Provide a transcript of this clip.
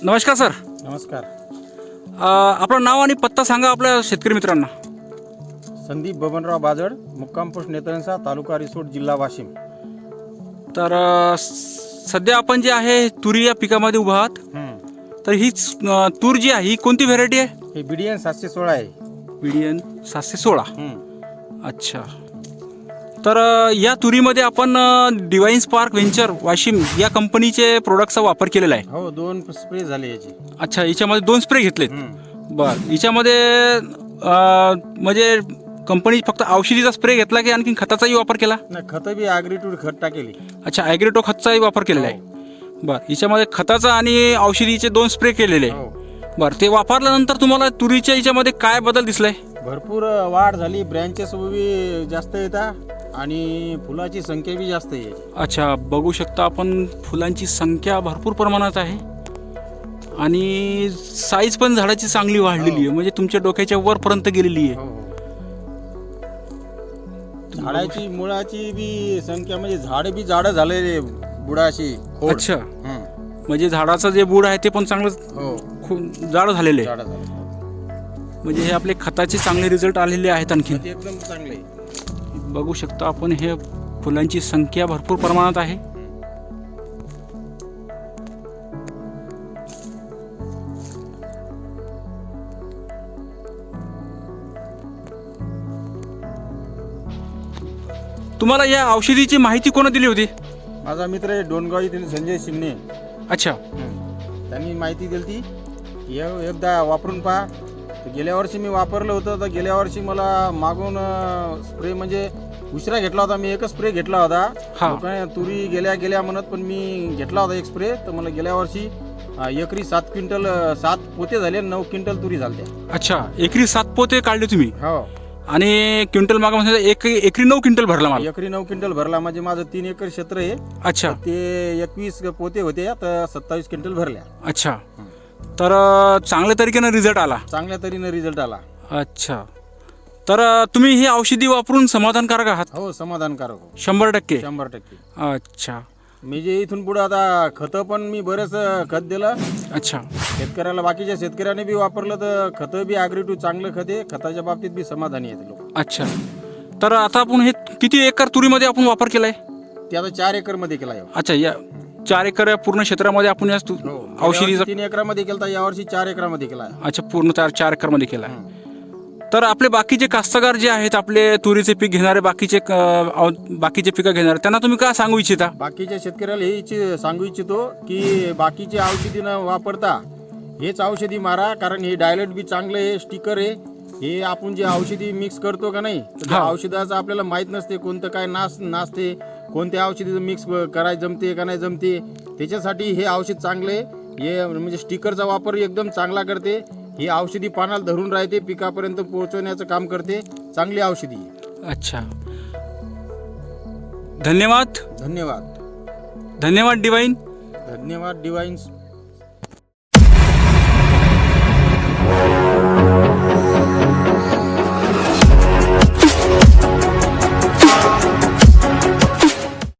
नमस्कार सर. नमस्कार. आपलं नाव आणि पत्ता सांगा आपल्या शेतकरी मित्रांना. संदीप बबनराव बाजड, मुक्काम पोस्ट नेतळसा, तालुका रिसोड, जिल्हा वाशिम. तर सध्या आपण जे आहे तुरी या पिकामध्ये उभा आहात. तर ही तूर जी आहे ही कोणती व्हेरायटी आहे? हे BDN 716 आहे. BDN 716. अच्छा. तर या तुरीमध्ये आपण डिवाइन स्पार्क व्हेंचर वाशिम या कंपनीचे प्रोडक्टचा वापर केलेला आहे. हो, 2 स्प्रे झाले याचे. अच्छा, याच्यामध्ये 2 स्प्रे घेतलेत. बरं, याच्यामध्ये म्हणजे कंपनी फक्त औषधीचा स्प्रे घेतला की आणखी खताचाही वापर केला? नाही, खतं बी ॲग्रिट्यूड खत टाकेली. अच्छा, ॲग्रिटो खतचाही वापर केलेला आहे. बरं, याच्यामध्ये खताचा आणि औषधीचे 2 स्प्रे केलेले आहे. बरं, ते वापरल्यानंतर तुम्हाला तुरीच्या याच्यामध्ये काय बदल दिसलाय? भरपूर वाढ झाली, ब्रँचेस बी जास्त येतात आणि फुलाची संख्या बी जास्त आहे. अच्छा, बघू शकता आपण फुलांची संख्या भरपूर प्रमाणात आहे आणि साईज पण झाडाची चांगली वाढलेली आहे. म्हणजे तुमच्या डोक्याच्या वरपर्यंत गेलेली आहे. झाडाची मुळाची बी संख्या म्हणजे झाड बी जाडं झाले बुडाशी. अच्छा, म्हणजे झाडाचं जे बुड आहे ते पण चांगलं खूप जाड झालेलं आहे. म्हणजे हे आपले खताचे चांगले रिझल्ट आलेले आहेत. आणखी एकदम चांगले बघू शकता आपण, हे फुलांची संख्या भरपूर प्रमाणात आहे. तुम्हाला या औषधीची माहिती कोण दिली होती? माझा मित्र आहे डोनगाव येथील संजय शिंगणे. अच्छा, त्यांनी माहिती दिली ती. एकदा वापरून पहा. गेल्या वर्षी मी वापरलं होतं. तर गेल्या वर्षी मला मागून स्प्रे म्हणजे उशिरा घेतला होता. मी एकच स्प्रे घेतला होता. लोकांनी तुरी गेल्या म्हणत, पण मी घेतला होता एक स्प्रे. तर मला गेल्या वर्षी एकरी 7 क्विंटल 7 पोते झाले, 9 क्विंटल तुरी झाल्या. अच्छा, एकरी 7 पोते काढले तुम्ही? हो. आणि क्विंटल मागा म्हणजे एकरी 9 क्विंटल भरला मला? एकरी 9 क्विंटल भरला. म्हणजे माझं 3 एकर क्षेत्र आहे. अच्छा, ते 21 पोते होते, तर 27 क्विंटल भरल्या. अच्छा, तर चांगल्या तरीकेनं रिझल्ट आला? चांगल्या तरीने रिझल्ट आला. अच्छा, तर तुम्ही ही औषधी वापरून समाधानकारक आहात? हो, समाधानकारक. 100%? 100%. अच्छा. मी जे इथून पुढे आता खतं पण मी बरेच खत दिलं. अच्छा, शेतकऱ्याला, बाकीच्या शेतकऱ्याने बी वापरलं तर खतं बी ॲग्रिट्यूड चांगलं खत आहे. खताच्या बाबतीत बी समाधानी आहेत लोक. अच्छा, तर आता आपण हे किती एकर तुरीमध्ये आपण वापर केलाय? ते आता 4 एकर मध्ये केला. अच्छा, या 4 एकर पूर्ण क्षेत्रामध्ये आपण या औषधीचा 3 एकरामध्ये केला, यावर्षी 4 एकरामध्ये केला. अच्छा, पूर्ण 4 एकरमध्ये केला. तर आपले बाकीचे कास्तकार जे आहेत, आपले तुरीचे पीक घेणारे, बाकीचे पिकं घेणारे, त्यांना तुम्ही काय सांगू इच्छिता? बाकीच्या शेतकऱ्याला हे सांगू इच्छितो की बाकीचे औषधी न वापरता हेच औषधी मारा. कारण हे डायलेट बी चांगलं आहे, स्टिकर आहे. हे आपण जे औषधी मिक्स करतो का नाही, त्या औषधाचं आपल्याला माहीत नसते कोणतं काय नाचते, कोणत्या औषधीचं मिक्स करायचं जमते का नाही जमते. त्याच्यासाठी हे औषध चांगले. हे म्हणजे स्टिकरचा वापर एकदम चांगला करते. ही औषधी पानाला धरून राहते, पिकापर्यंत पोहोचवण्याचं काम करते. चांगली औषधी. अच्छा, धन्यवाद. धन्यवाद. धन्यवाद डिवाइन. धन्यवाद डिवाइन.